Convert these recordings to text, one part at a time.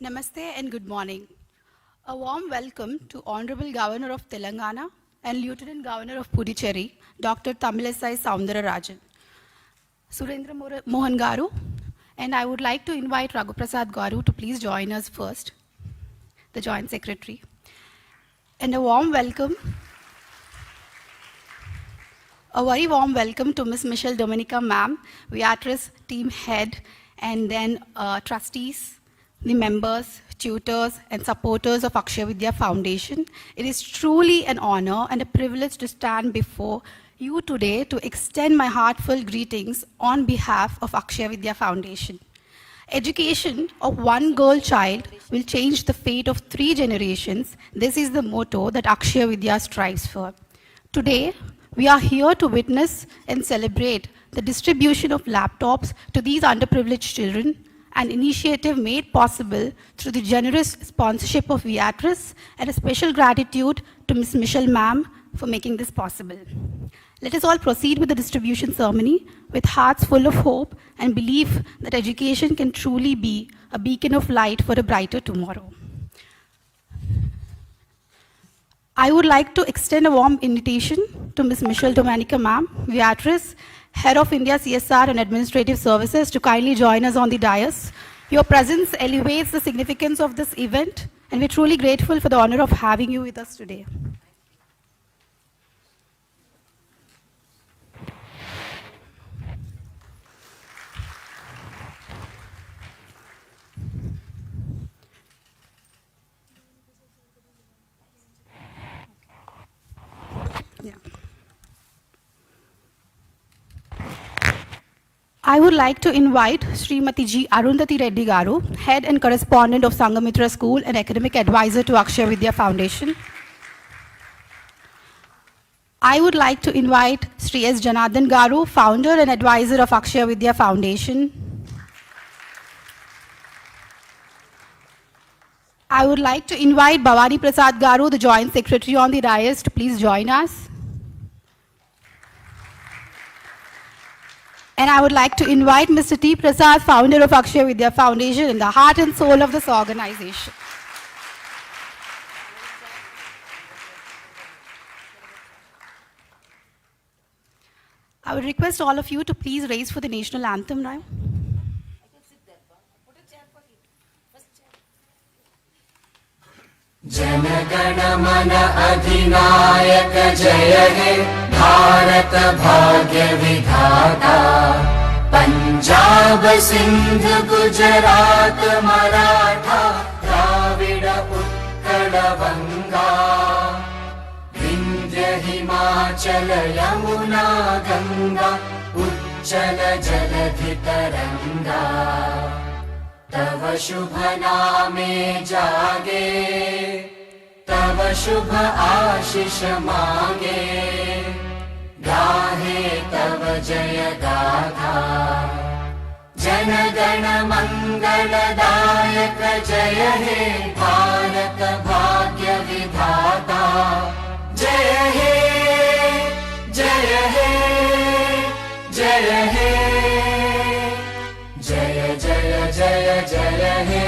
Namaste and good morning. A warm welcome to Honourable Governor of Telangana and Lieutenant Governor of Puducherry, Dr.Tamilisai Soundararajan, Surendra Mohan Garu, and I would like to invite Raghu Prasad Garu to please join us first, the Joint Secretary. And a very warm welcome to Ms. Michelle Dominica Ma'am, Beatrice Team Head, and then trustees, the members, tutors, and supporters of Akshaya Vidya Foundation. It is truly an honor and a privilege to stand before you today to extend my heartfelt greetings on behalf of Akshaya Vidya Foundation. Education of one girl child will change the fate of 3 generations. This is the motto that Akshaya Vidya strives for. Today, we are here to witness and celebrate the distribution of laptops to these underprivileged children, an initiative made possible through the generous sponsorship of Beatrice, and a special gratitude to Ms. Michelle Ma'am for making this possible. Let us all proceed with the distribution ceremony with hearts full of hope and belief that education can truly be a beacon of light for a brighter tomorrow. I would like to extend a warm invitation to Ms. Michelle Dominica Ma'am, Beatrice, Head of India CSR and Administrative Services, to kindly join us on the dais. Your presence elevates the significance of this event, and we're truly grateful for the honor of having you with us today. Yeah. I would like to invite Srimati G. Arundhati Reddy Garu, Head and Correspondent of Sangamitra School and Academic Advisor to Akshaya Vidya Foundation. I would like to invite Sri S. Janardhan Garu, Founder and Advisor of Akshaya Vidya Foundation. I would like to invite Bhavani Prasad Garu, the Joint Secretary on the dais, to please join us. And I would like to invite Mr. T. Prasad, founder of Akshaya Vidya Foundation, and the heart and soul of this organization. I would request all of you to please raise for the national anthem now. Jana Gana मन अधिनायक जय हे भारत भाग्य विधाता पंजाब सिंध गुजरात मराठा द्राविड उत्कल बंगा विंध्य हिमाचल यमुना गंगा उच्चल जलधि तरंगा तव शुभ नामे जागे तव शुभ आशीष मांगे गाहे तव जय गाथा जन गण मंगलदायक जय हे भारत भाग्य विधाता जय हे जय हे जय हे जय जय जय जय हे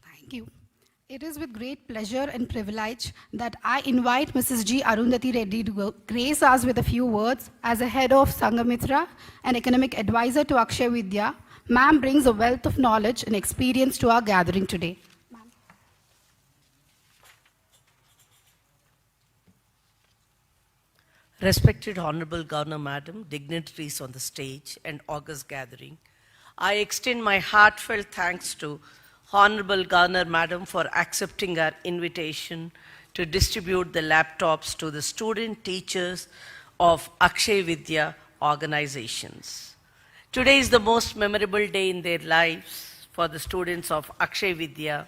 Thank you. It is with great pleasure and privilege that I invite Mrs. G. Arundhati Reddy to grace us with a few words. As a head of Sangamitra and economic advisor to Akshaya Vidya, ma'am brings a wealth of knowledge and experience to our gathering today. Respected Honourable Governor Madam, dignitaries on the stage and august gathering, I extend my heartfelt thanks to Honourable Governor Madam for accepting our invitation to distribute the laptops to the student teachers of Akshaya Vidya organizations. Today is the most memorable day in their lives for the students of Akshaya Vidya,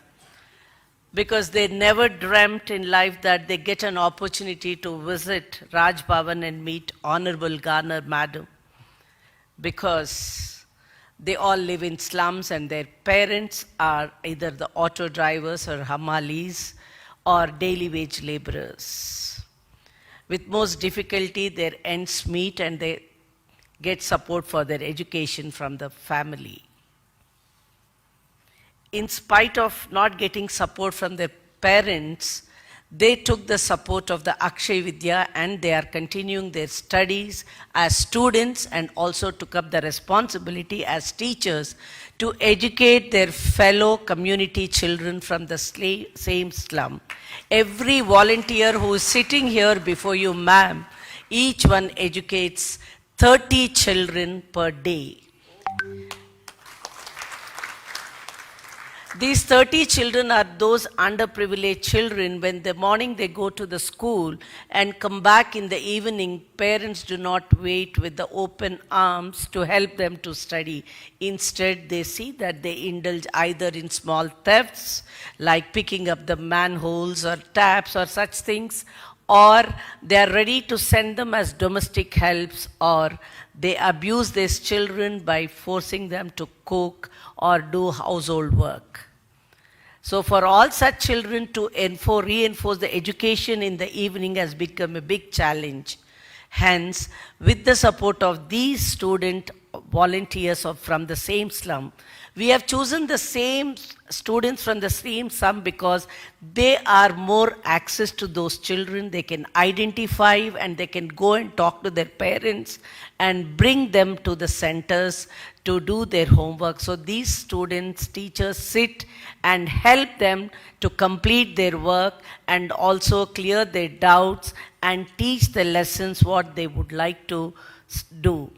because they never dreamt in life that they get an opportunity to visit Raj Bhavan and meet Honourable Governor Madam, because they all live in slums and their parents are either the auto drivers or hamalis or daily wage laborers. With most difficulty, their ends meet and they get support for their education from the family. In spite of not getting support from their parents, they took the support of the Akshay Vidya and they are continuing their studies as students and also took up the responsibility as teachers to educate their fellow community children from the same slum. Every volunteer who is sitting here before you, ma'am, each one educates 30 children per day. These 30 children are those underprivileged children. When the morning they go to the school and come back in the evening, parents do not wait with the open arms to help them to study. Instead, they see that they indulge either in small thefts, like picking up the manholes or taps or such things, or they are ready to send them as domestic helps, or they abuse these children by forcing them to cook or do household work. So for all such children to reinforce the education in the evening has become a big challenge. Hence, with the support of these student volunteers from the same slum, we have chosen the same students from the same slum because they are more access to those children. They can identify and they can go and talk to their parents and bring them to the centers to do their homework. So these students, teachers sit and help them to complete their work and also clear their doubts and teach the lessons what they would like to do.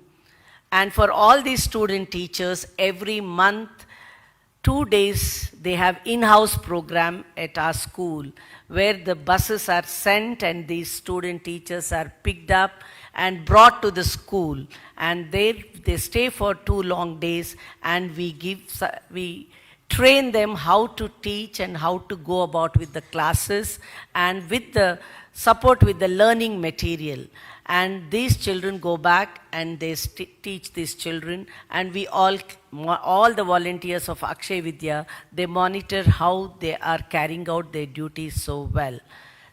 And for all these student teachers, every month, 2 days, they have in-house program at our school where the buses are sent and these student teachers are picked up and brought to the school. And they stay for 2 long days and we train them how to teach and how to go about with the classes and with the support with the learning material. And these children go back and they teach these children, and we all the volunteers of Akshay Vidya, they monitor how they are carrying out their duties so well.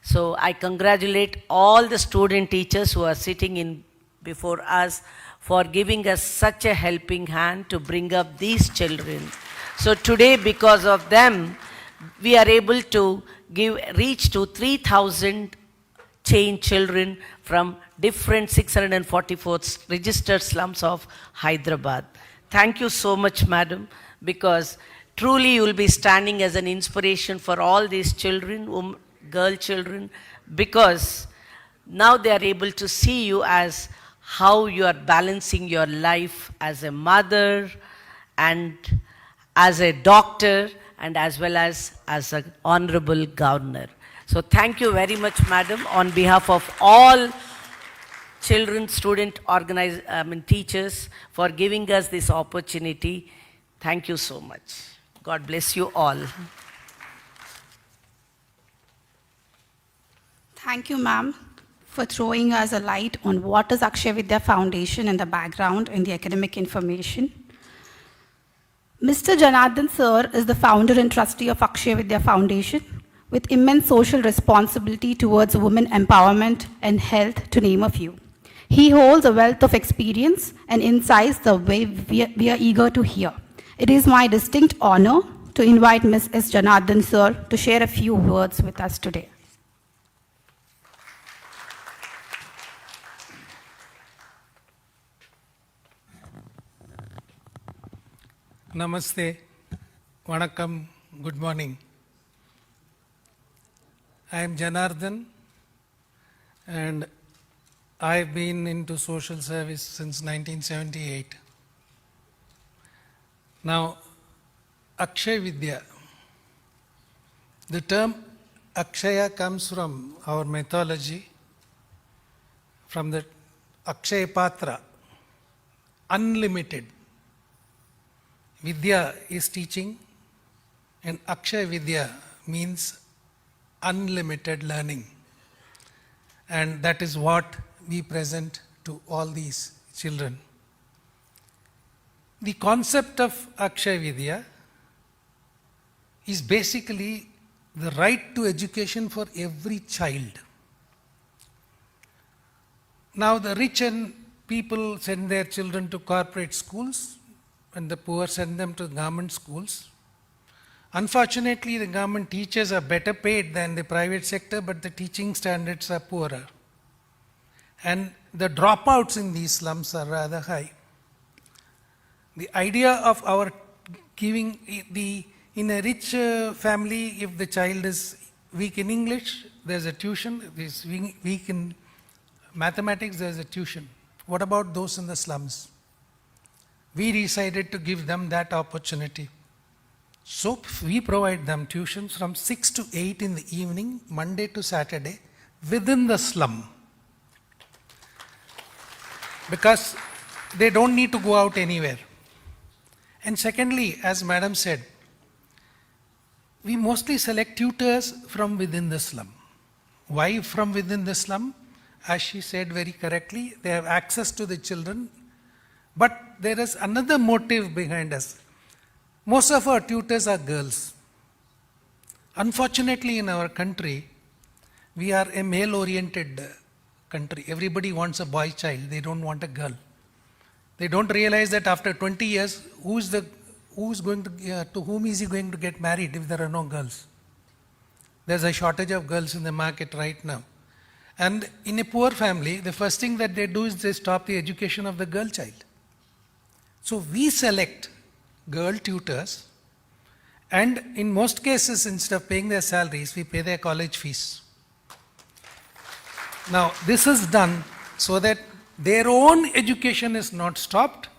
So I congratulate all the student teachers who are sitting in before us for giving us such a helping hand to bring up these children. So today, because of them, we are able to reach to 3,000 chained children from different 644 registered slums of Hyderabad. Thank you so much, madam, because truly you will be standing as an inspiration for all these children, girl children, because now they are able to see you as how you are balancing your life as a mother and as a doctor and as well as an honorable governor. So thank you very much, madam, on behalf of all children, student, teachers for giving us this opportunity. Thank you so much. God bless you all. Thank you, ma'am, for throwing us a light on what is Akshay Vidya Foundation and the background and the academic information. Mr. Janardhan sir is the founder and trustee of Akshay Vidya Foundation with immense social responsibility towards women empowerment and health, to name a few. He holds a wealth of experience and insights the way we are eager to hear. It is my distinct honor to invite Ms. S. Janardhan sir to share a few words with us today. Namaste, Vanakkam, good morning. I am Janardhan and I have been into social service since 1978. Now, Akshay Vidya, the term Akshaya comes from our mythology, from the Akshay Patra, unlimited. Vidya is teaching and Akshay Vidya means unlimited learning. And that is what we present to all these children. The concept of Akshay Vidya is basically the right to education for every child. Now the rich and people send their children to corporate schools and the poor send them to government schools. Unfortunately, the government teachers are better paid than the private sector, but the teaching standards are poorer. And the dropouts in these slums are rather high. The idea of our giving in a rich family, if the child is weak in English, there's a tuition. If he's weak in mathematics, there's a tuition. What about those in the slums? We decided to give them that opportunity. So we provide them tuitions from 6 to 8 in the evening, Monday to Saturday, within the slum. Because they don't need to go out anywhere. And secondly, as Madam said, we mostly select tutors from within the slum. Why from within the slum? As she said very correctly, they have access to the children. But there is another motive behind us. Most of our tutors are girls. Unfortunately, in our country, we are a male-oriented country. Everybody wants a boy child. They don't want a girl. They don't realize that after 20 years, to whom is he going to get married if there are no girls? There's a shortage of girls in the market right now. And in a poor family, the first thing that they do is they stop the education of the girl child. So we select girl tutors, and in most cases, instead of paying their salaries, we pay their college fees. Now, this is done so that their own education is not stopped,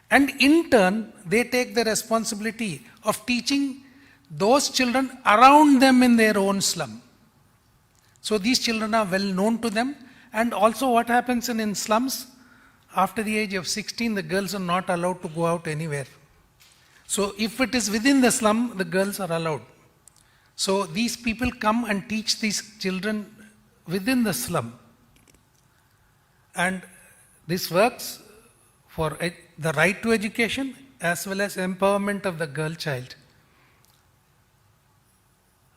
and in turn, they take the responsibility of teaching those children around them in their own slum. So these children are well known to them, and also what happens in slums, after the age of 16, the girls are not allowed to go out anywhere. So if it is within the slum, the girls are allowed. So these people come and teach these children within the slum. And this works for the right to education as well as empowerment of the girl child.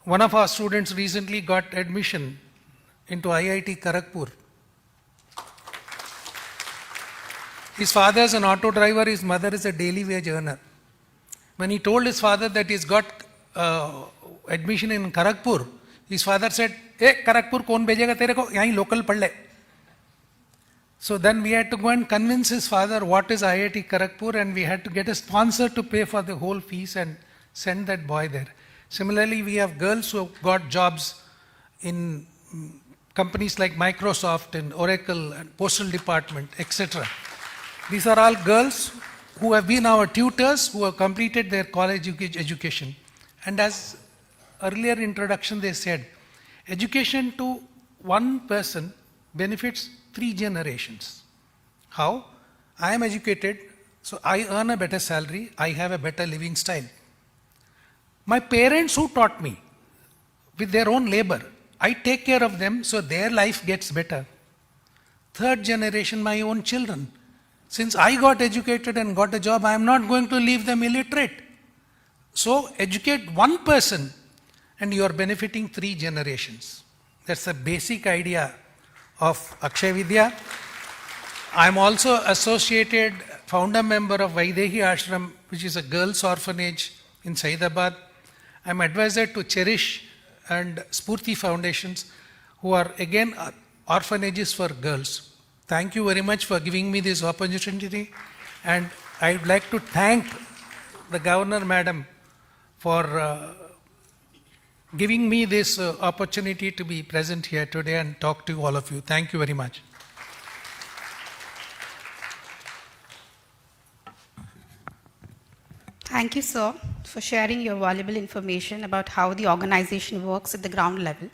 One of our students recently got admission into IIT Kharagpur. His father is an auto driver, his mother is a daily wage earner. When he told his father that he's got admission in Kharagpur, his father said, "Hey, Kharagpur, kaun bhejega tere ko? Yahi local padh le." So then we had to go and convince his father what is IIT Kharagpur, and we had to get a sponsor to pay for the whole fees and send that boy there. Similarly, we have girls who have got jobs in companies like Microsoft and Oracle and Postal Department, etc. These are all girls who have been our tutors, who have completed their college education. And as earlier introduction they said, education to one person benefits 3 generations. How? I am educated, so I earn a better salary, I have a better living style. My parents who taught me with their own labor, I take care of them so their life gets better. 3rd generation, my own children. Since I got educated and got a job, I am not going to leave them illiterate. So educate one person and you are benefiting 3 generations. That's the basic idea of Akshay Vidya. I am also associated founder member of Vaidehi Ashram, which is a girls' orphanage in Hyderabad. I am advisor to Cherish and Spurti Foundations, who are again orphanages for girls. Thank you very much for giving me this opportunity, and I would like to thank the Governor Madam for giving me this opportunity to be present here today and talk to all of you. Thank you very much. Thank you, sir, for sharing your valuable information about how the organization works at the ground level.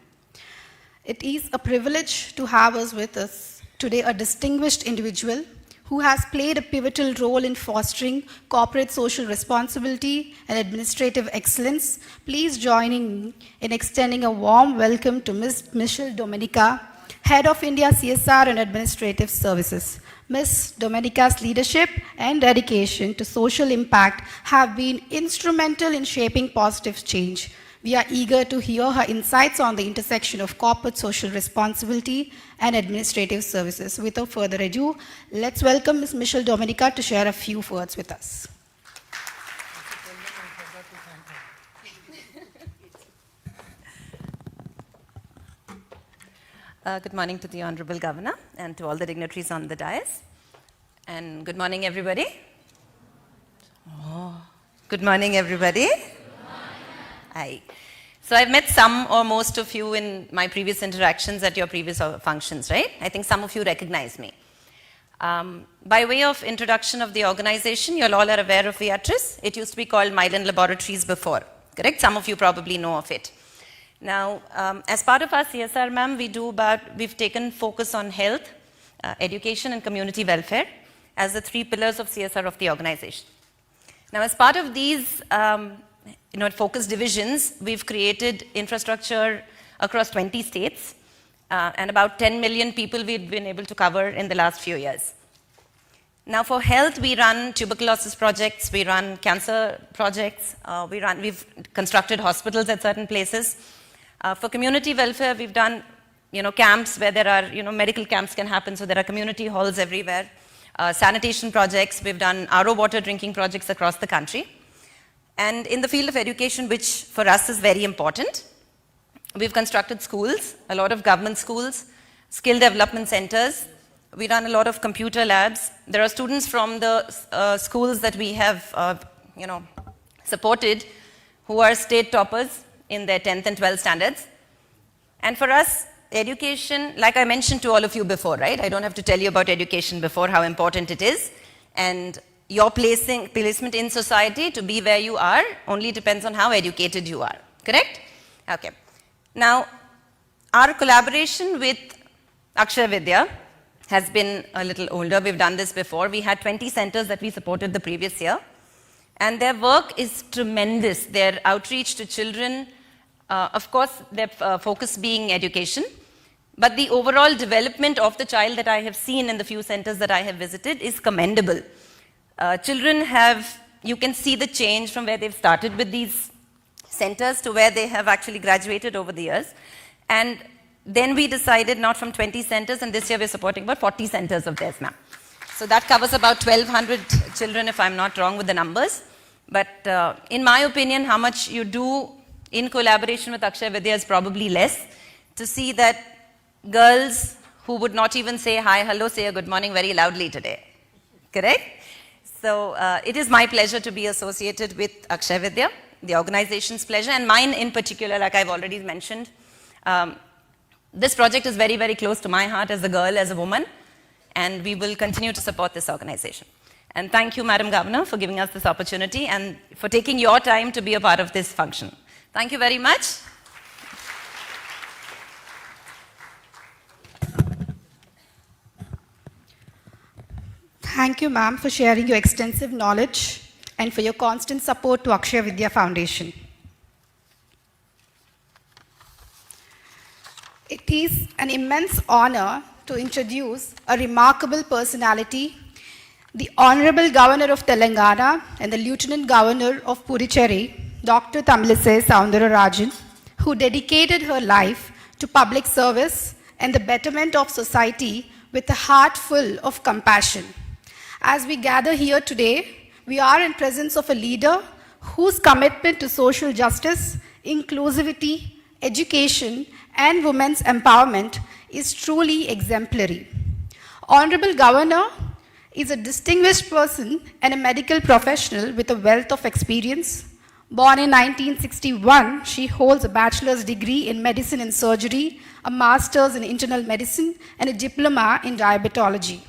It is a privilege to have us with us today, a distinguished individual who has played a pivotal role in fostering corporate social responsibility and administrative excellence. Please join me in extending a warm welcome to Ms. Michelle Domenica, Head of India CSR and Administrative Services. Ms. Domenica's leadership and dedication to social impact have been instrumental in shaping positive change. We are eager to hear her insights on the intersection of corporate social responsibility and administrative services. Without further ado, let's welcome Ms. Michelle Dominica to share a few words with us. Good morning to the Honourable Governor and to all the dignitaries on the dais. And good morning, everybody. Good morning, everybody. Hi. So I've met some or most of you in my previous interactions at your previous functions, right? I think some of you recognize me. By way of introduction of the organization, you all are aware of Viatris. It used to be called Mylan Laboratories before, correct? Some of you probably know of it. Now, as part of our CSR, ma'am, we've taken focus on health, education, and community welfare as the three pillars of CSR of the organization. Now, as part of these focus divisions, we've created infrastructure across 20 states and about 10 million people we've been able to cover in the last few years. Now, for health, we run tuberculosis projects, we run cancer projects, we've constructed hospitals at certain places. For community welfare, we've done camps where there are, medical camps can happen, so there are community halls everywhere. Sanitation projects, we've done RO water drinking projects across the country. And in the field of education, which for us is very important, we've constructed schools, a lot of government schools, skill development centers. We run a lot of computer labs. There are students from the schools that we have, supported who are state toppers in their 10th and 12th standards. And for us, education, like I mentioned to all of you before, right? I don't have to tell you about education before, how important it is. And your placement in society to be where you are only depends on how educated you are, correct? Okay. Now, our collaboration with Akshaya Vidya has been a little older. We've done this before. We had 20 centers that we supported the previous year. And their work is tremendous. Their outreach to children, of course, their focus being education, but the overall development of the child that I have seen in the few centers that I have visited is commendable. Children you can see the change from where they've started with these centers to where they have actually graduated over the years. And then we decided not from 20 centers, and this year we're supporting about 40 centers of theirs now. So that covers about 1,200 children, if I'm not wrong with the numbers. But in my opinion, how much you do in collaboration with Akshaya Vidya is probably less. To see that girls who would not even say hi, hello, say a good morning very loudly today. Correct? So it is my pleasure to be associated with Akshaya Vidya, the organization's pleasure, and mine in particular, like I've already mentioned. This project is very, very close to my heart as a girl, as a woman, and we will continue to support this organization. And thank you, Madam Governor, for giving us this opportunity and for taking your time to be a part of this function. Thank you very much. Thank you, ma'am, for sharing your extensive knowledge and for your constant support to Akshaya Vidya Foundation. It is an immense honor to introduce a remarkable personality, the Honourable Governor of Telangana and the Lieutenant Governor of Puducherry, Dr.Tamilisai Soundararajan, who dedicated her life to public service and the betterment of society with a heart full of compassion. As we gather here today, we are in presence of a leader whose commitment to social justice, inclusivity, education, and women's empowerment is truly exemplary. Honourable Governor is a distinguished person and a medical professional with a wealth of experience. Born in 1961, she holds a bachelor's degree in medicine and surgery, a master's in internal medicine, and a diploma in diabetology.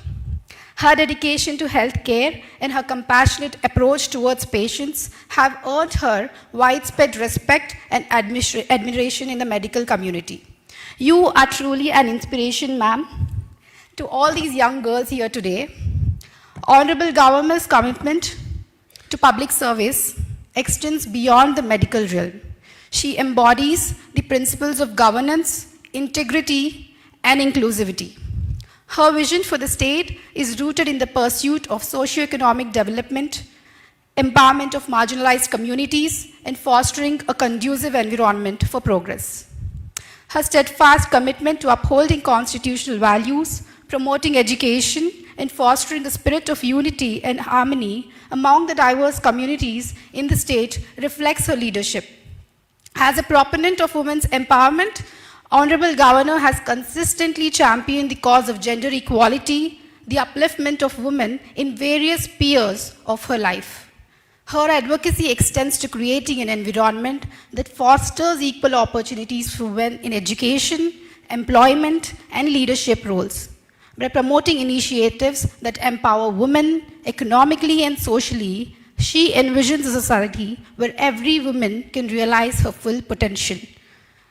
Her dedication to healthcare and her compassionate approach towards patients have earned her widespread respect and admiration in the medical community. You are truly an inspiration, ma'am, to all these young girls here today. Honourable Governor's commitment to public service extends beyond the medical realm. She embodies the principles of governance, integrity, and inclusivity. Her vision for the state is rooted in the pursuit of socio-economic development, empowerment of marginalized communities, and fostering a conducive environment for progress. Her steadfast commitment to upholding constitutional values, promoting education, and fostering a spirit of unity and harmony among the diverse communities in the state reflects her leadership. As a proponent of women's empowerment, Honourable Governor has consistently championed the cause of gender equality, the upliftment of women in various spheres of her life. Her advocacy extends to creating an environment that fosters equal opportunities for women in education, employment, and leadership roles. By promoting initiatives that empower women economically and socially, she envisions a society where every woman can realize her full potential.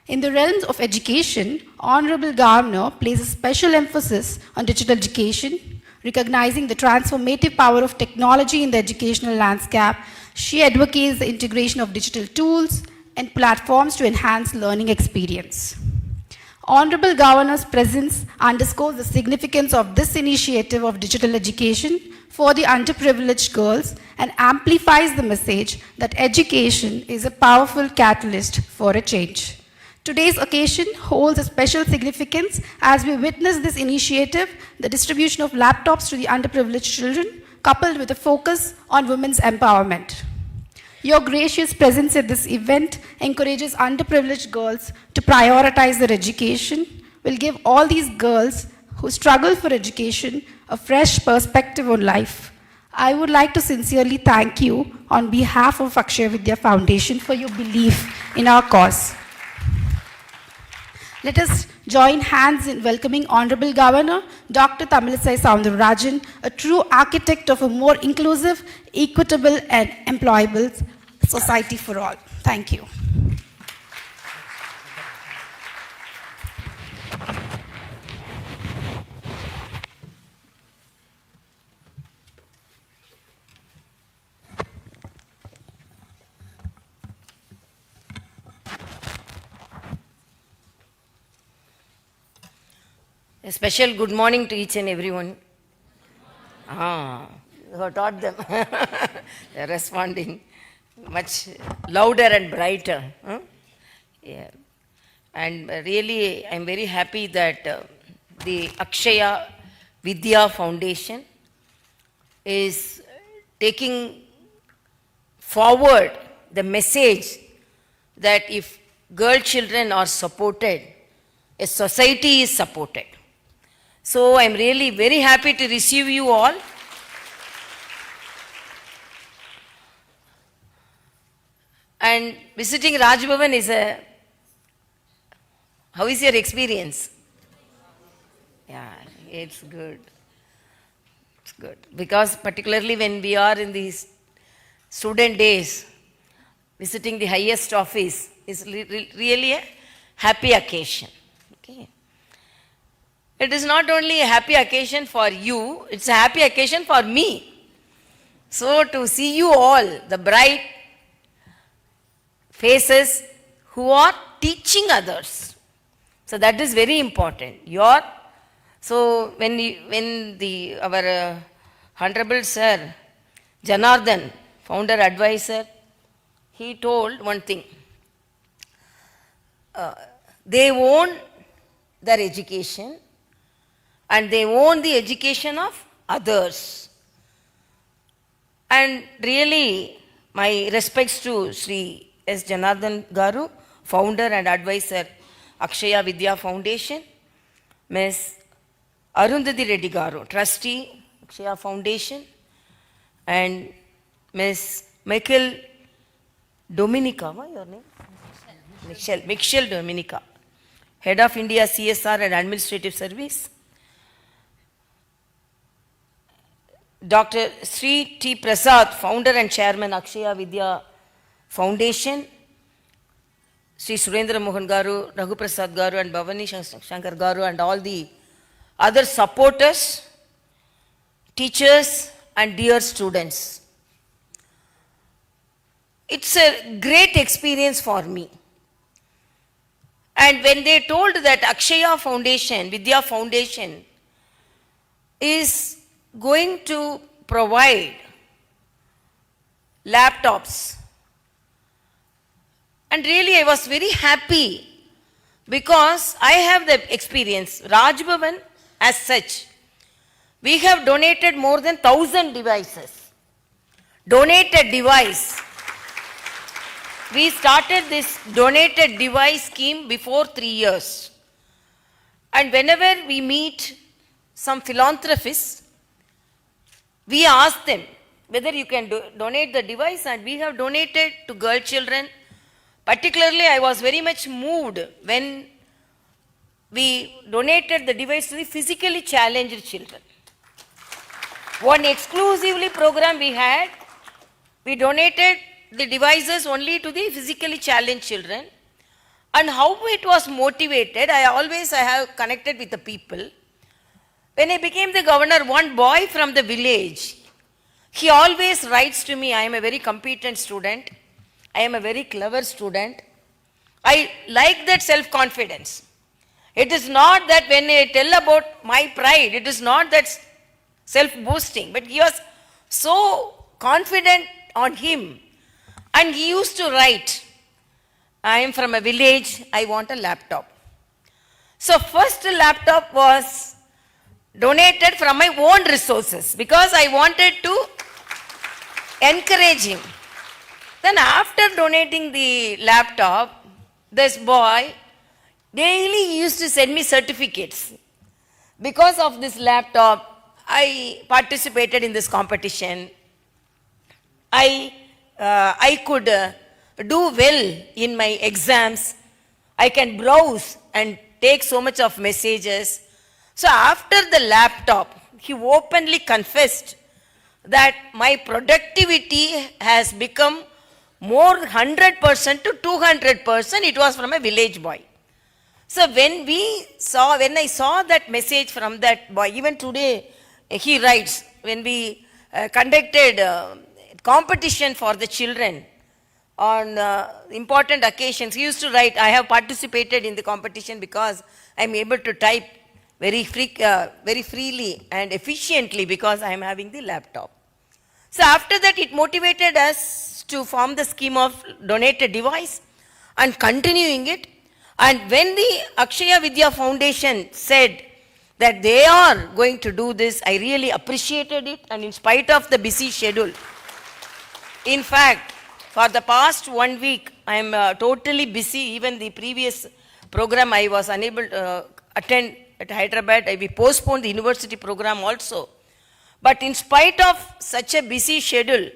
In the realms of education, Honourable Governor places special emphasis on digital education. Recognizing the transformative power of technology in the educational landscape, she advocates the integration of digital tools and platforms to enhance learning experience. Honourable Governor's presence underscores the significance of this initiative of digital education for the underprivileged girls and amplifies the message that education is a powerful catalyst for a change. Today's occasion holds a special significance as we witness this initiative, the distribution of laptops to the underprivileged children, coupled with a focus on women's empowerment. Your gracious presence at this event encourages underprivileged girls to prioritize their education, will give all these girls who struggle for education a fresh perspective on life. I would like to sincerely thank you on behalf of Akshaya Vidya Foundation for your belief in our cause. Let us join hands in welcoming Honourable Governor Dr.Tamilisai Soundararajan, a true architect of a more inclusive, equitable and employable society for all. Thank you. A special good morning to each and everyone. You have taught them. They are responding much louder and brighter. Huh? Yeah. And really, I am very happy that the Akshaya Vidya Foundation is taking forward the message that if girl children are supported, a society is supported. So I am really very happy to receive you all. And visiting Raj Bhavan is a, how is your experience? Yeah, it's good. It's good. Because particularly when we are in these student days, visiting the highest office is really a happy occasion. Okay. It is not only a happy occasion for you, it's a happy occasion for me. So to see you all, the bright faces who are teaching others. So that is very important. So when our Honourable Sir, Janardhan, founder advisor, he told one thing. They own their education and they own the education of others. And really, my respects to Sri S. Janardhan Garu, founder and advisor, Akshaya Vidya Foundation, Ms. Arundhati Reddy Garu, trustee, Akshaya Foundation, and Ms. Michael Dominica, what is your name? Michelle Dominica, Head of India CSR and Administrative Service. Dr. Sri T. Prasad, founder and chairman, Akshaya Vidya Foundation. Sri Surendra Mohan Garu, Raghu Prasad Garu and Bhavani Shankar Garu and all the other supporters, teachers and dear students. It's a great experience for me. And when they told that Akshaya Foundation, Vidya Foundation is going to provide laptops. And really I was very happy because I have the experience. Raj Bhavan as such, we have donated more than 1,000 devices. Donated device. We started this donated device scheme before 3 years. And whenever we meet some philanthropists, we ask them whether you can donate the device, and we have donated to girl children. Particularly, I was very much moved when we donated the device to the physically challenged children. One exclusively program we had, we donated the devices only to the physically challenged children. And how it was motivated, I have connected with the people. When I became the governor, one boy from the village, he always writes to me, I am a very competent student. I am a very clever student. I like that self-confidence. It is not that when I tell about my pride, it is not that self-boasting, but he was so confident on him. And he used to write, I am from a village, I want a laptop. So first laptop was donated from my own resources because I wanted to encourage him. Then after donating the laptop, this boy daily used to send me certificates. Because of this laptop, I participated in this competition. I could do well in my exams. I can browse and take so much of messages. So after the laptop, he openly confessed that my productivity has become more 100% to 200%. It was from a village boy. So when I saw that message from that boy, even today he writes, when we conducted competition for the children on important occasions, he used to write, I have participated in the competition because I am able to type very freely and efficiently because I am having the laptop. So after that, it motivated us to form the scheme of donated device and continuing it. And when the Akshaya Vidya Foundation said that they are going to do this, I really appreciated it. And in spite of the busy schedule, in fact, for the past 1 week, I am totally busy. Even the previous program I was unable to attend at Hyderabad. We postponed the university program also. But in spite of such a busy schedule,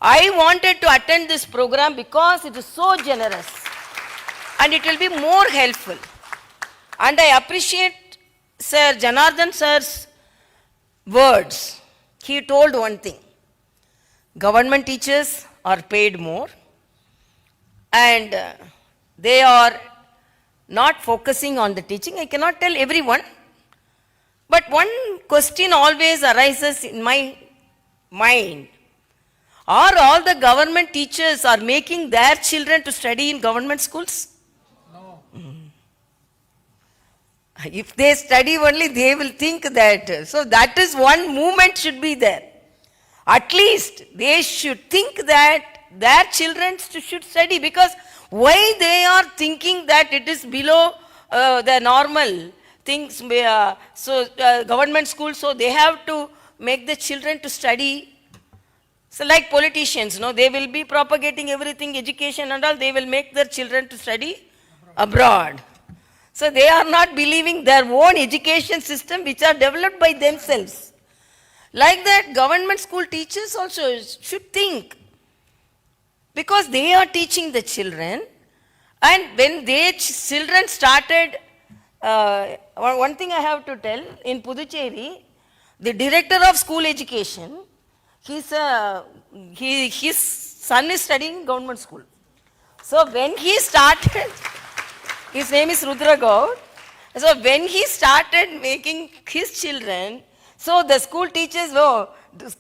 I wanted to attend this program because it is so generous and it will be more helpful. And I appreciate Sir Janardhan Sir's words. He told one thing: government teachers are paid more and they are not focusing on the teaching. I cannot tell everyone, but one question always arises in my mind. Are all the government teachers are making their children to study in government schools? No. If they study only, they will think that. So that is one movement should be there. At least they should think that their children should study, because why they are thinking that it is below the normal things, government schools, so they have to make the children to study. So like politicians, they will be propagating everything, education and all, they will make their children to study abroad. So they are not believing their own education system which are developed by themselves. Like that, government school teachers also should think, because they are teaching the children. And when their children started, one thing I have to tell, in Puducherry, the director of school education, his son is studying government school. So when he started, his name is Rudra Gaur. So when he started making his children, so the school teachers, the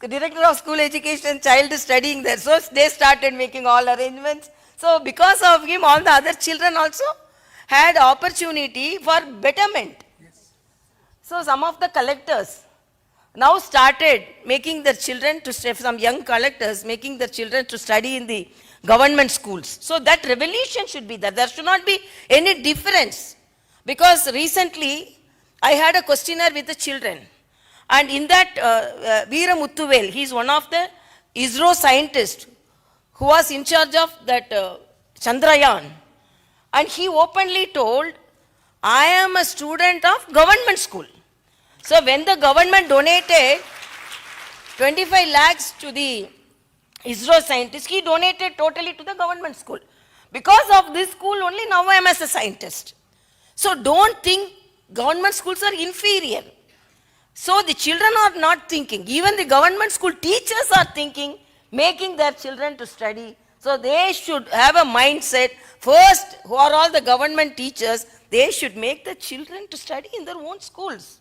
director of school education, child is studying there. So they started making all arrangements. So because of him, all the other children also had opportunity for betterment. Yes. So some of the collectors, now started making their children to, some young collectors, making their children to study in the government schools. So that revolution should be there. There should not be any difference. Because recently, I had a questionnaire with the children. And in that, Veera Muthuvel, he is one of the ISRO scientists who was in charge of that Chandrayaan. And he openly told, I am a student of government school. So when the government donated 25 lakhs to the ISRO scientist, he donated totally to the government school. Because of this school only now I am as a scientist. So don't think government schools are inferior. So the children are not thinking. Even the government school teachers are thinking, making their children to study. So they should have a mindset. First, who are all the government teachers, they should make the children to study in their own schools.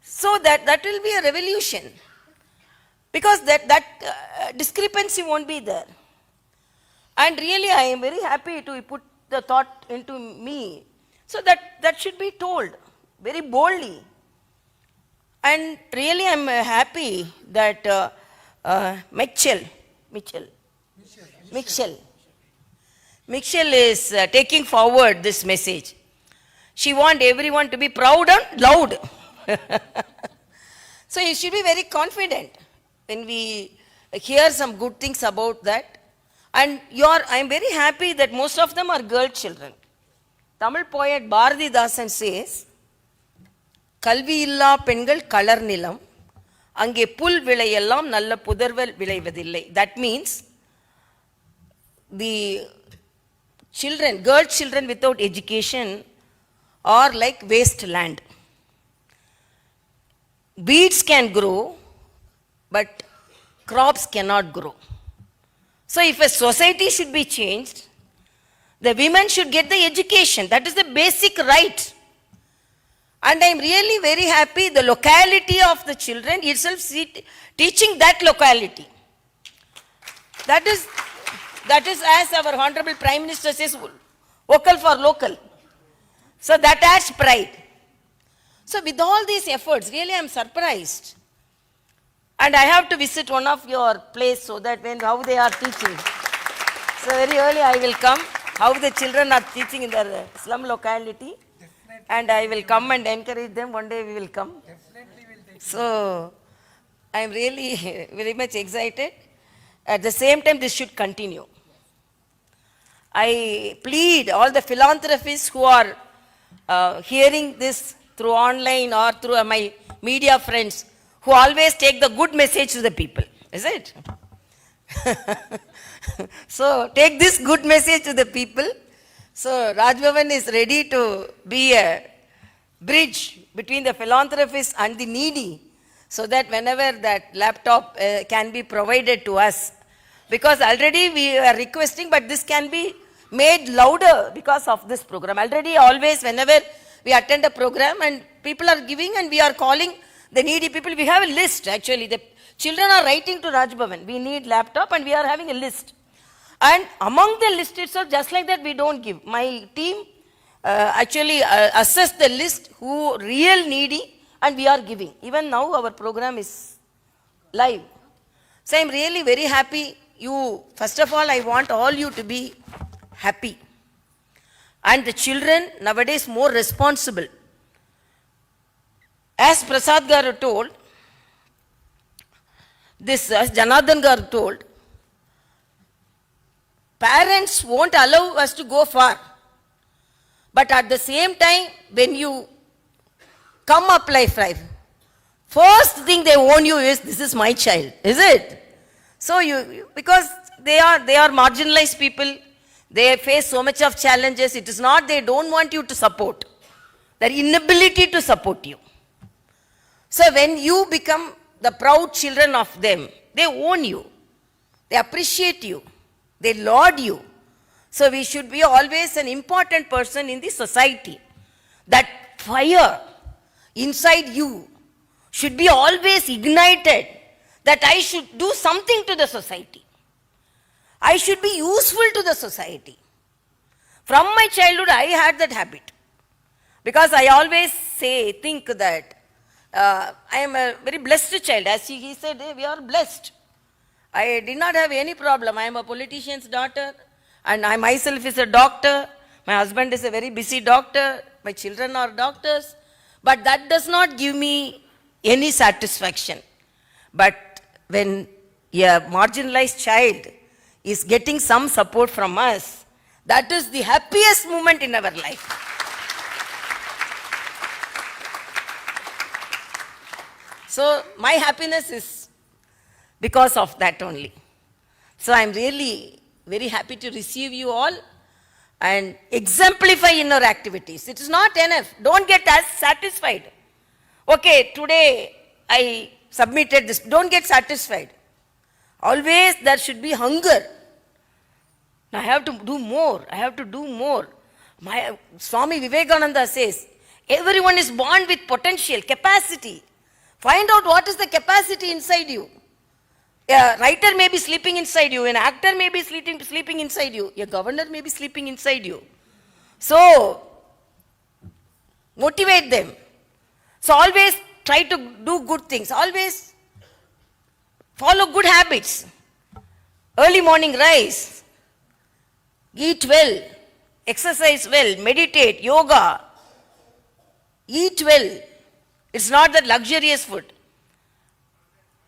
So that will be a revolution. Because that discrepancy won't be there. And really I am very happy to put the thought into me. So that should be told very boldly. And really I am happy that Mitchell is taking forward this message. She wants everyone to be proud and loud. So you should be very confident when we hear some good things about that. And I am very happy that most of them are girl children. Tamil poet Bharatidasan says, Kalvi illa pengal kalar nilam, ange pul vilayellam nalla pudarval vilayvadillai. That means the children, girl children without education are like wasteland. Weeds can grow, but crops cannot grow. So if a society should be changed, the women should get the education. That is the basic right. And I am really very happy the locality of the children itself teaching that locality. That is as our Honourable Prime Minister says, vocal for local. So that adds pride. So with all these efforts, really I am surprised. And I have to visit one of your place so that how they are teaching. So very early I will come, how the children are teaching in their slum locality. Definitely. And I will come and encourage them. One day we will come. Definitely will take. So I am really very much excited. At the same time, this should continue. I plead all the philanthropists who are hearing this through online or through my media friends, who always take the good message to the people. Is it? So take this good message to the people. So Raj Bhavan is ready to be a bridge between the philanthropists and the needy, so that whenever that laptop can be provided to us, because already we are requesting, but this can be made louder because of this program. Already always whenever we attend a program and people are giving and we are calling the needy people, we have a list actually. The children are writing to Raj Bhavan, we need laptop, and we are having a list. And among the list itself, just like that, we don't give. My team actually assess the list who real needy, and we are giving. Even now our program is live. So I am really very happy. First of all, I want all you to be happy. And the children nowadays more responsible. As Prasad Garu told, as Janardhan Garu told, parents won't allow us to go far. But at the same time, when you come up life, first thing they warn you is, this is my child, is it? So because they are marginalized people, they face so much of challenges. It is not they don't want you to support, their inability to support you. So when you become the proud children of them, they own you, they appreciate you, they laud you. So we should be always an important person in the society. That fire inside you should be always ignited, that I should do something to the society. I should be useful to the society. From my childhood, I had that habit. Because I always think that I am a very blessed child. As he said, we are blessed. I did not have any problem. I am a politician's daughter, and I myself is a doctor. My husband is a very busy doctor. My children are doctors. But that does not give me any satisfaction. But when a marginalized child is getting some support from us, that is the happiest moment in our life. So my happiness is because of that only. So I am really very happy to receive you all and exemplify in your activities. It is not enough. Don't get as satisfied. Okay, today I submitted this. Don't get satisfied. Always there should be hunger. I have to do more. I have to do more. My Swami Vivekananda says, everyone is born with potential, capacity. Find out what is the capacity inside you. A writer may be sleeping inside you, an actor may be sleeping inside you, a governor may be sleeping inside you. So, motivate them. So always try to do good things. Always follow good habits. Early morning rise. Eat well. Exercise well. Meditate. Yoga. Eat well. It's not that luxurious food.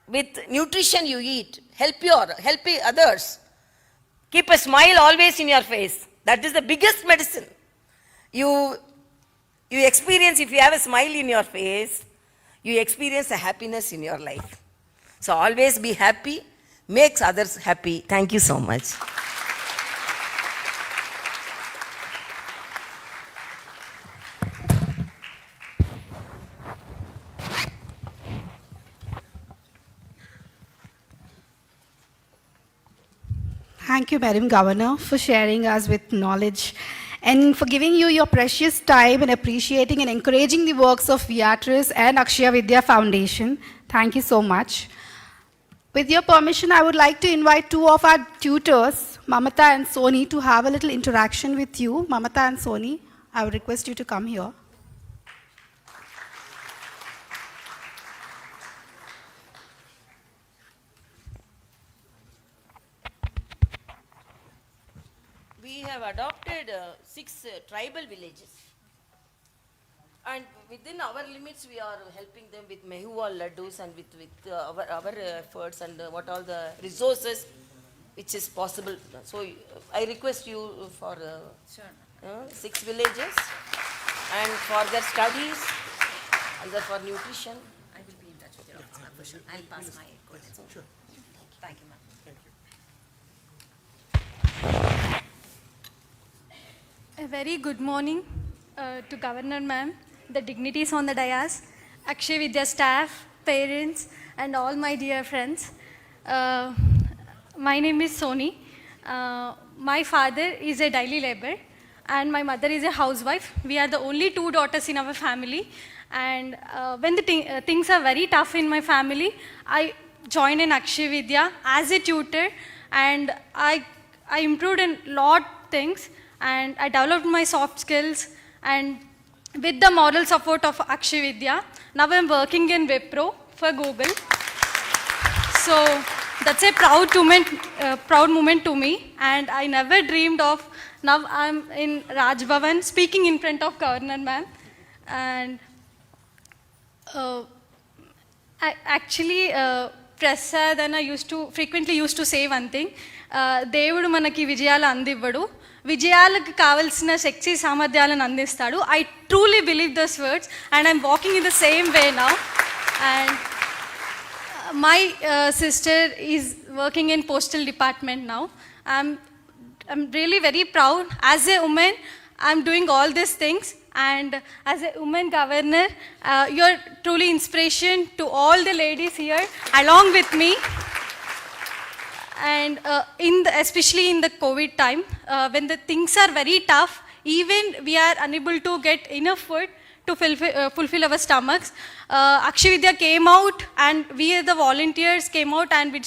With nutrition you eat. Help others. Keep a smile always in your face. That is the biggest medicine. You experience, if you have a smile in your face, you experience a happiness in your life. So always be happy, makes others happy. Thank you so much. Thank you, Madam Governor, for sharing us with knowledge and for giving you your precious time and appreciating and encouraging the works of Beatrice and Akshaya Vidya Foundation. Thank you so much. With your permission, I would like to invite two of our tutors, Mamata and Soni, to have a little interaction with you. Mamata and Soni, I would request you to come here. We have adopted 6 tribal villages. And within our limits, we are helping them with Mehua laddus and with our efforts and what all the resources which is possible. So I request you for 6 villages and for their studies and for nutrition. I will be in touch with you for sure. I'll pass my coordinates. Sure. Thank you, ma'am. A very good morning to Governor Ma'am, the dignitaries on the dais, Akshay Vidya staff, parents, and all my dear friends. My name is Soni. My father is a daily laborer and my mother is a housewife. We are the only 2 daughters in our family. And when the things are very tough in my family, I joined in Akshay Vidya as a tutor, and I improved in lot things. And I developed my soft skills, and with the moral support of Akshay Vidya, now I'm working in Wipro for Google. So that's a proud moment to me, and I never dreamed of. Now I'm in Raj Bhavan speaking in front of Governor Ma'am, and Prasad and I frequently used to say one thing: Devudu manaki vijayala andivvadu. విజయాలకు కావాల్సిన శక్తి సామర్థ్యాలను అందిస్తాడు. I truly believe those words, and I'm walking in the same way now. And my sister is working in postal department now. I'm really very proud. As a woman, I'm doing all these things, and as a woman governor, you're truly inspiration to all the ladies here along with me. And especially in the COVID time, when the things are very tough, even we are unable to get enough food to fulfill our stomachs. Akshay Vidya came out, and we the volunteers came out and we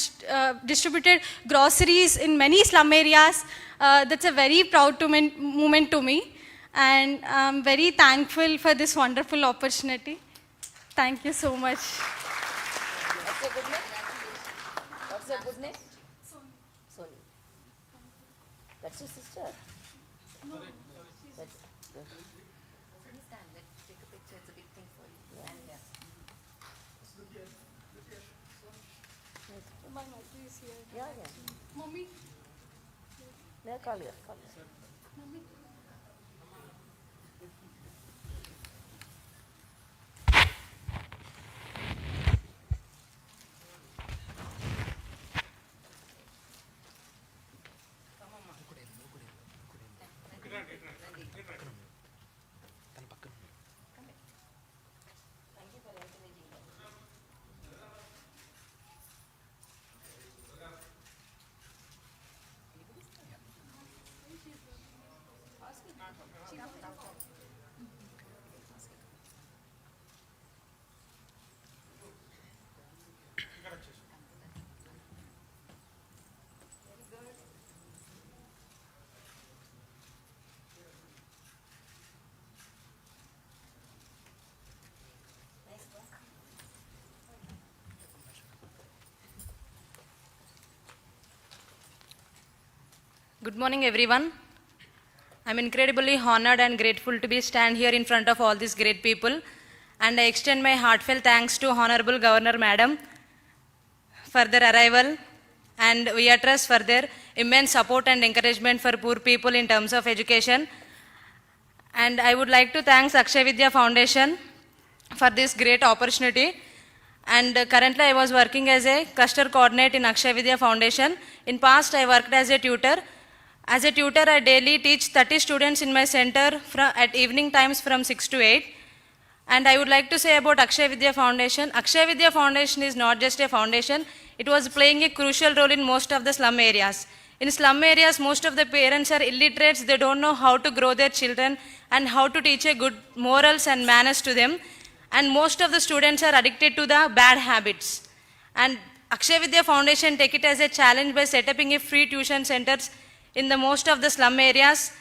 distributed groceries in many slum areas. That's a very proud moment to me, and I'm very thankful for this wonderful opportunity. Thank you so much. What's your good name? What's your good name? Soni. That's your sister? No. That's good. Stand, let's take a picture. It's a big thing for you. Yeah. And, My mother is here. yeah. Mommy. Yeah, call her. Good morning, everyone. I'm incredibly honored and grateful to be stand here in front of all these great people, and I extend my heartfelt thanks to Honourable Governor Madam for their arrival, and VIATRS for their immense support and encouragement for poor people in terms of education. And I would like to thank Akshay Vidya Foundation for this great opportunity. And currently I was working as a cluster coordinator in Akshay Vidya Foundation. In past I worked as a tutor. As a tutor, I daily teach 30 students in my center at evening times from 6 to 8. And I would like to say about Akshay Vidya Foundation. Akshay Vidya Foundation is not just a foundation. It was playing a crucial role in most of the slum areas. In slum areas, most of the parents are illiterates. They don't know how to grow their children and how to teach a good morals and manners to them. And most of the students are addicted to the bad habits. And Akshay Vidya Foundation take it as a challenge by setting up free tuition centers in the most of the slum areas,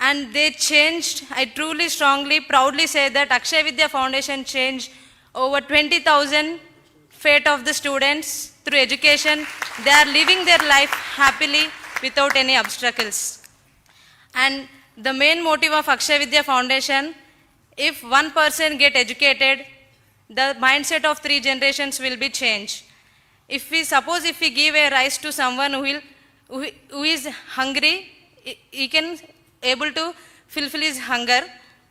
and they changed. I truly, strongly, proudly say that Akshay Vidya Foundation changed over 20,000 fate of the students through education. They are living their life happily without any obstacles. And the main motive of Akshay Vidya Foundation, if one person get educated, the mindset of 3 generations will be changed. If we give a rice to someone who is hungry, he can able to fulfill his hunger.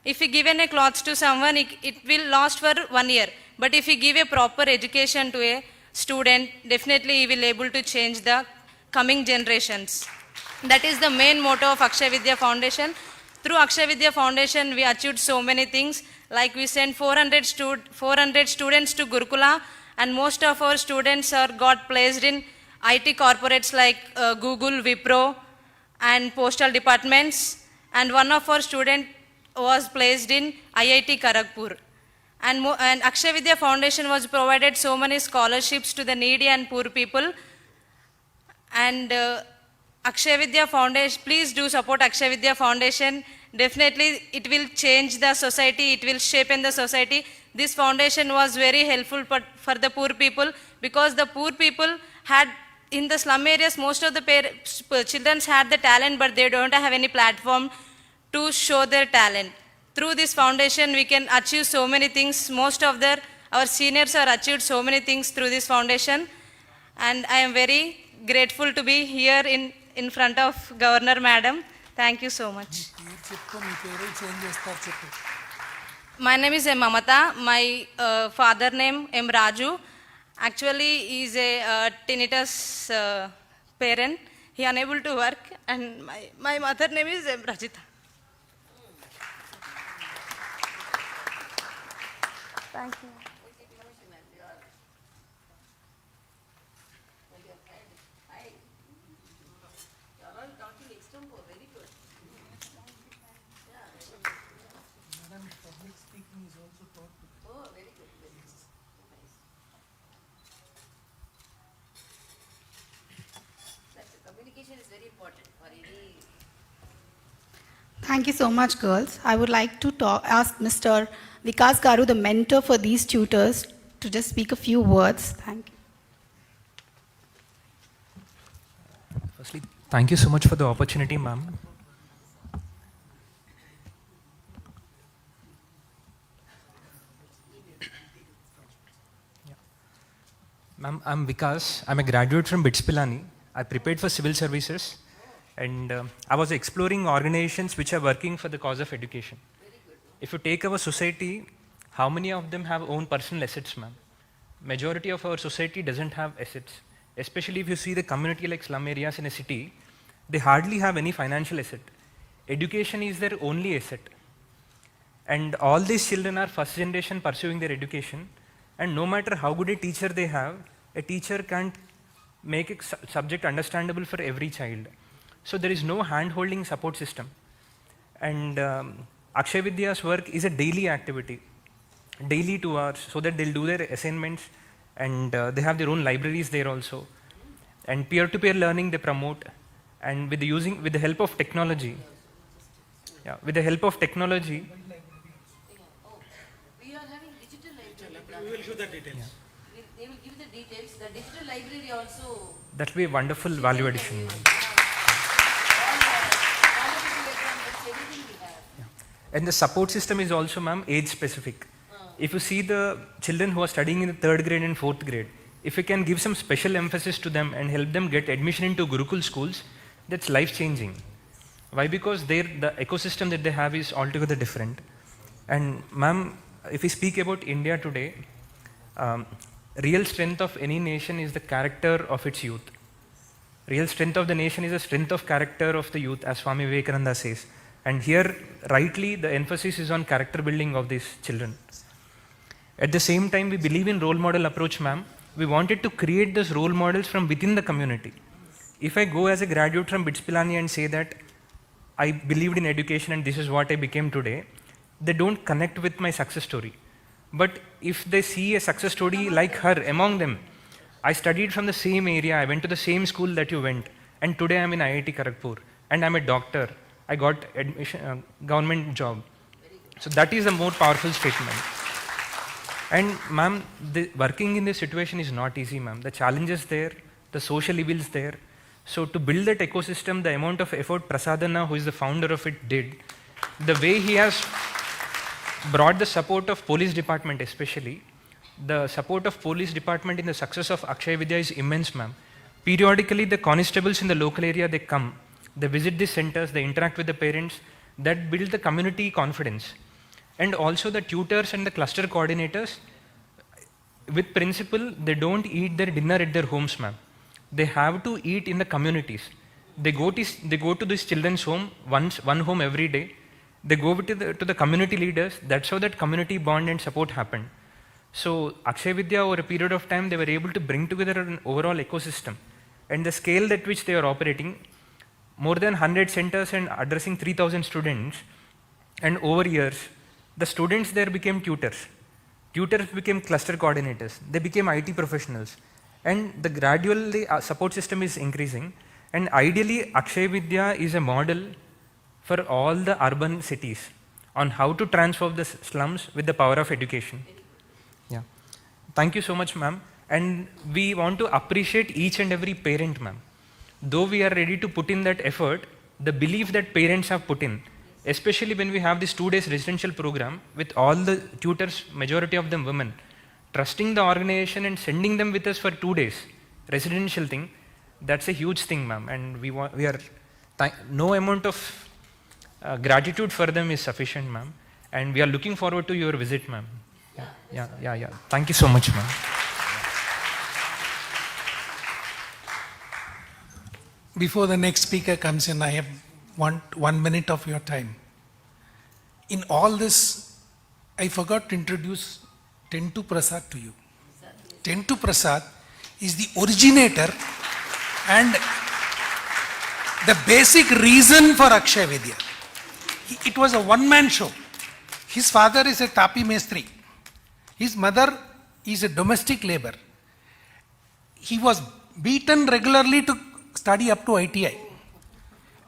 If we given a cloth to someone, it will last for 1 year. But if we give a proper education to a student, definitely he will able to change the coming generations. That is the main motto of Akshay Vidya Foundation. Through Akshay Vidya Foundation, we achieved so many things. Like we sent 400 students to Gurukula, and most of our students got placed in IT corporates like Google, Wipro, and postal departments. And one of our students was placed in IIT Kharagpur. And Akshay Vidya Foundation was provided so many scholarships to the needy and poor people. And Akshay Vidya Foundation, please do support Akshay Vidya Foundation. Definitely it will change the society, it will shape in the society. This foundation was very helpful for the poor people, because the poor people had, in the slum areas, most of the children had the talent, but they don't have any platform to show their talent. Through this foundation, we can achieve so many things. Most of our seniors have achieved so many things through this foundation. And I am very grateful to be here in front of Governor Madam. Thank you so much. My name is M. Mamata. My father name M. Raju. Actually, he is a tinnitus parent. He unable to work, and my mother name is M. Rajita. Thank you. Thank you so much, girls. I would like to ask Mr. Vikas Garu, the mentor for these tutors, to just speak a few words. Thank you. Firstly, thank you so much for the opportunity, ma'am. Ma'am, I'm Vikas. I'm a graduate from BITS Pilani. I prepared for civil services and I was exploring organizations which are working for the cause of education. If you take our society, how many of them have own personal assets, ma'am? Majority of our society doesn't have assets. Especially if you see the community like slum areas in a city, they hardly have any financial asset. Education is their only asset. And all these children are first generation pursuing their education. And no matter how good a teacher they have, a teacher can't make a subject understandable for every child. So there is no hand-holding support system. And Akshay Vidya's work is a daily activity, daily 2 hours, so that they'll do their assignments and they have their own libraries there also. And peer-to-peer learning they promote, and with the help of technology, with the help of technology, We are having digital library. We will give the details. They will give the details. The digital library also. that will be a wonderful value addition. And the support system is also, ma'am, age specific. If you see the children who are studying in the 3rd grade and 4th grade, if you can give some special emphasis to them and help them get admission into Gurukul schools, that's life changing. Why? Because the ecosystem that they have is altogether different. And ma'am, if we speak about India today, real strength of any nation is the character of its youth. Real strength of the nation is the strength of character of the youth, as Swami Vivekananda says. And here, rightly, the emphasis is on character building of these children. At the same time, we believe in role model approach, ma'am. We wanted to create those role models from within the community. If I go as a graduate from BITS Pilani and say that I believed in education and this is what I became today, they don't connect with my success story. But if they see a success story like her among them, I studied from the same area, I went to the same school that you went, and today I'm in IIT Kharagpur, and I'm a doctor, I got admission, government job. So that is a more powerful statement. And ma'am, working in this situation is not easy, ma'am. The challenges there, the social evils there. So to build that ecosystem, the amount of effort Prasadana, who is the founder of it, did, the way he has brought the support of police department especially, the support of police department in the success of Akshay Vidya is immense, ma'am. Periodically, the constables in the local area, they come, they visit these centers, they interact with the parents, that build the community confidence. And also the tutors and the cluster coordinators, with principle, they don't eat their dinner at their homes, ma'am. They have to eat in the communities. They go to this children's home, one home every day. They go to the community leaders. That's how that community bond and support happened. So Akshay Vidya, over a period of time, they were able to bring together an overall ecosystem. And the scale at which they are operating, more than 100 centers and addressing 3,000 students, and over years, the students there became tutors. Tutors became cluster coordinators. They became IT professionals. And the gradually support system is increasing. And ideally, Akshay Vidya is a model for all the urban cities on how to transform the slums with the power of education. Yeah. Thank you so much, ma'am. And we want to appreciate each and every parent, ma'am. Though we are ready to put in that effort, the belief that parents have put in, especially when we have this 2 days residential program with all the tutors, majority of them women, trusting the organization and sending them with us for 2 days, residential thing, that's a huge thing, ma'am. And no amount of gratitude for them is sufficient, ma'am. And we are looking forward to your visit, ma'am. Yeah. Thank you so much, ma'am. Before the next speaker comes in, I have 1 minute of your time. In all this, I forgot to introduce Tentu Prasad to you. Tentu Prasad is the originator and the basic reason for Akshay Vidya. It was a one-man show. His father is a tapi mestri. His mother is a domestic labor. He was beaten regularly to study up to ITI.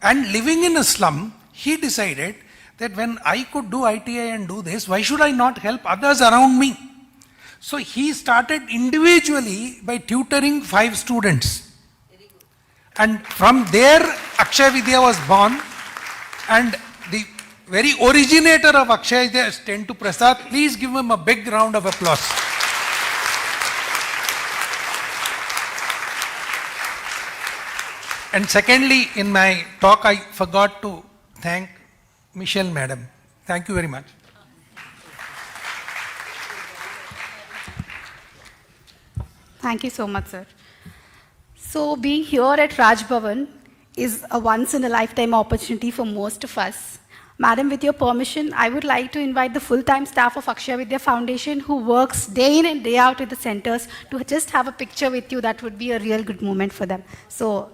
And living in a slum, he decided that when I could do ITI and do this, why should I not help others around me? So he started individually by tutoring 5 students. And from there, Akshay Vidya was born. And the very originator of Akshay Vidya is Tentu Prasad. Please give him a big round of applause. And secondly, in my talk, I forgot to thank Michelle Madam. Thank you very much. Thank you so much, sir. So being here at Raj Bhavan is a once-in-a-lifetime opportunity for most of us. Madam, with your permission, I would like to invite the full-time staff of Akshay Vidya Foundation who works day in and day out at the centers to just have a picture with you. That would be a real good moment for them. So,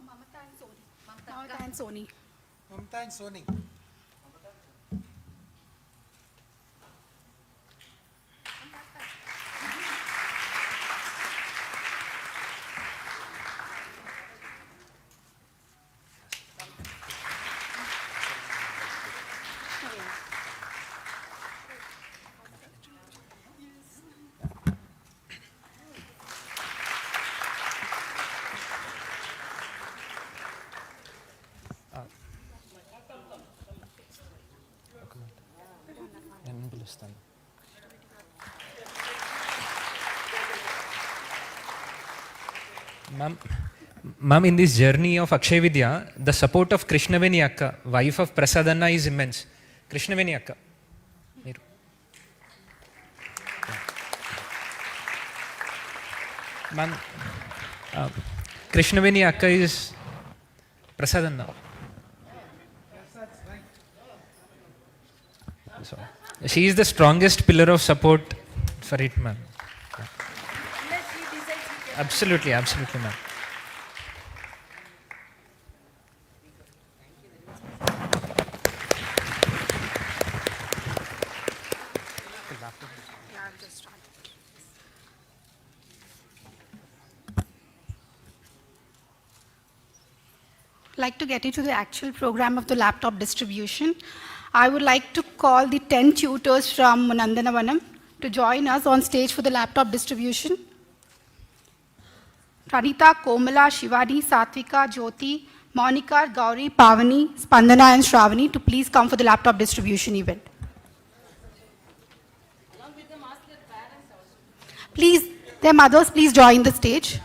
Mamata and Soni. Mamata and Soni. Ma'am, in this journey of Akshay Vidya, the support of Krishnaveni Akka, wife of Prasadanna, is immense. Krishnaveni Akka. Ma'am, Krishnaveni Akka is Prasadanna. So, she is the strongest pillar of support for it, ma'am. Absolutely, absolutely, ma'am. like to get into the actual program of the laptop distribution. I would like to call the 10 tutors from Nandanavanam to join us on stage for the laptop distribution. Pranita, Komala, Shivani, Satvika, Jyoti, Monica, Gauri, Pavani, Spandana and Shravani to please come for the laptop distribution event. Please, their mothers, please join the stage.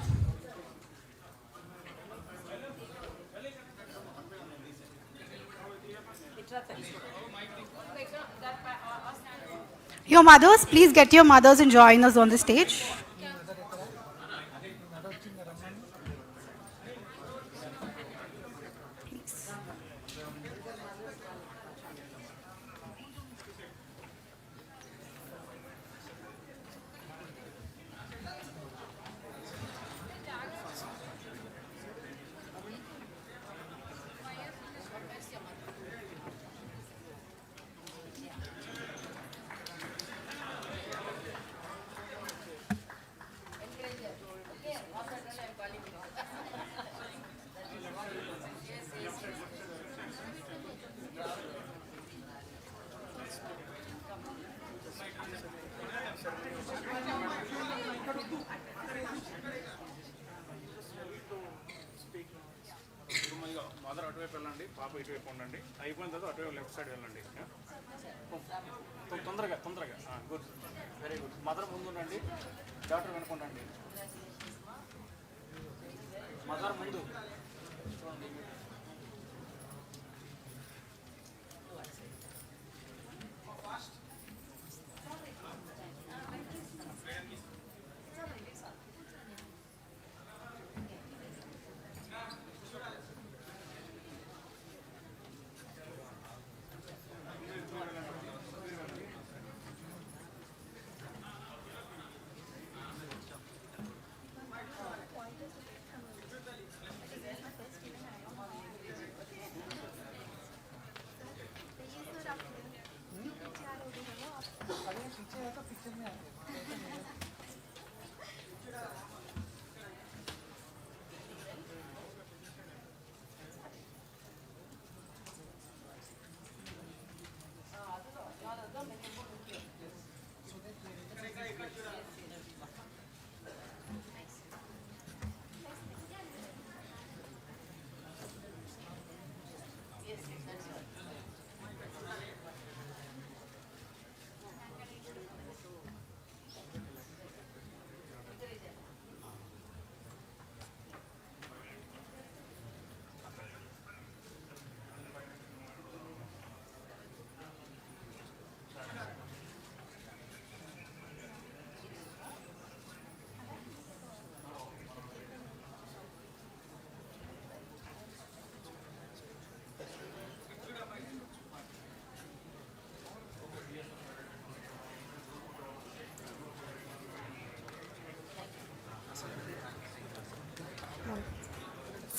Your mothers, please get your mothers and join us on the stage. Mother అటువైపు వెళ్ళండి, పాప ఇటువైపు ఉండండి. అయిపోయిన తర్వాత అటువైపు left side వెళ్ళండి. తొందరగా గుడ్, వెరీ గుడ్. మదర్ ముందు ఉండండి, డాక్టర్ వెనుకుండండి. మదర్ ముందు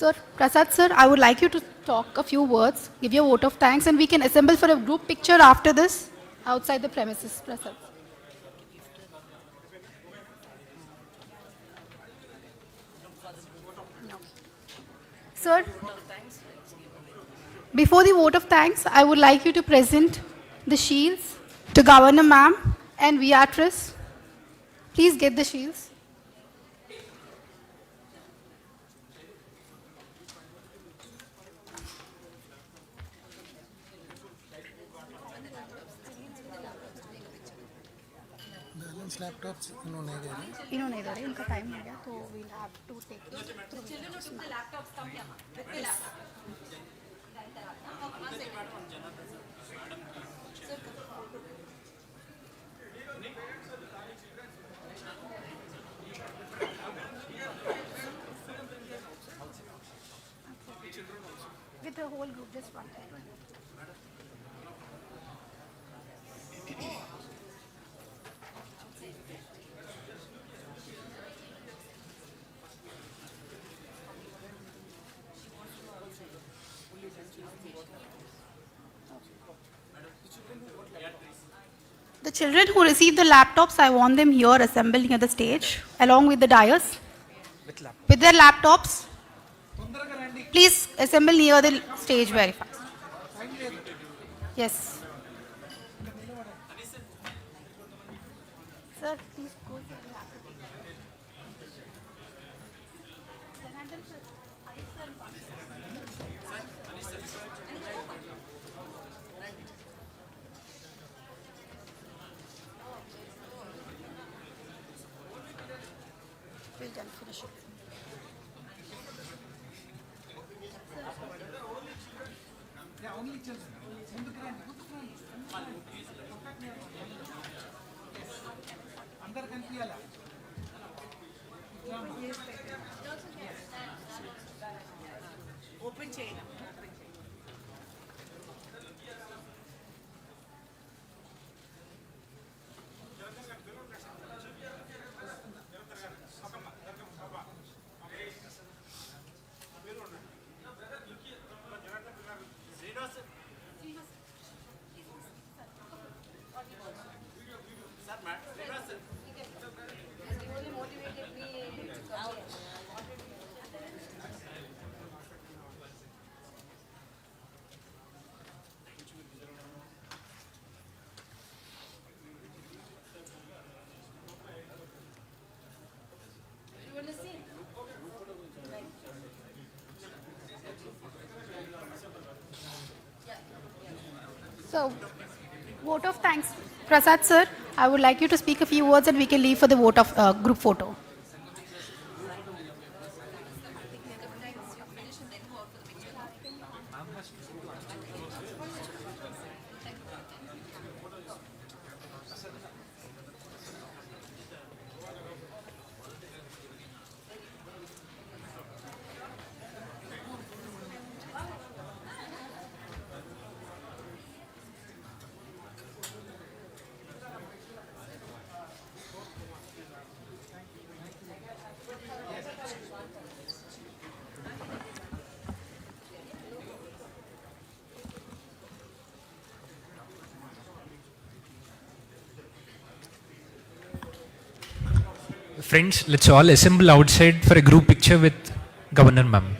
Sir, Prasad sir, I would like you to talk a few words, give your vote of thanks, and we can assemble for a group picture after this outside the premises. Prasad. No. Sir, before the vote of thanks, I would like you to present the shields to Governor Ma'am and Beatrice. Please get the shields. Laptops इन्होंने दे दिए, इन्होंने दे रहे, इनका time हो गया तो we'll have to take with the whole group just one time. The children who received the laptops, I want them here assembled near the stage, along with the dais, with their laptops. तोंदरगा रंडी Please assemble near the stage very fast. Yes. Sir, please go. Well done, finish it. So, vote of thanks. Prasad sir, I would like you to speak a few words and we can leave for the vote of group photo. Friends, let's all assemble outside for a group picture with Governor Ma'am.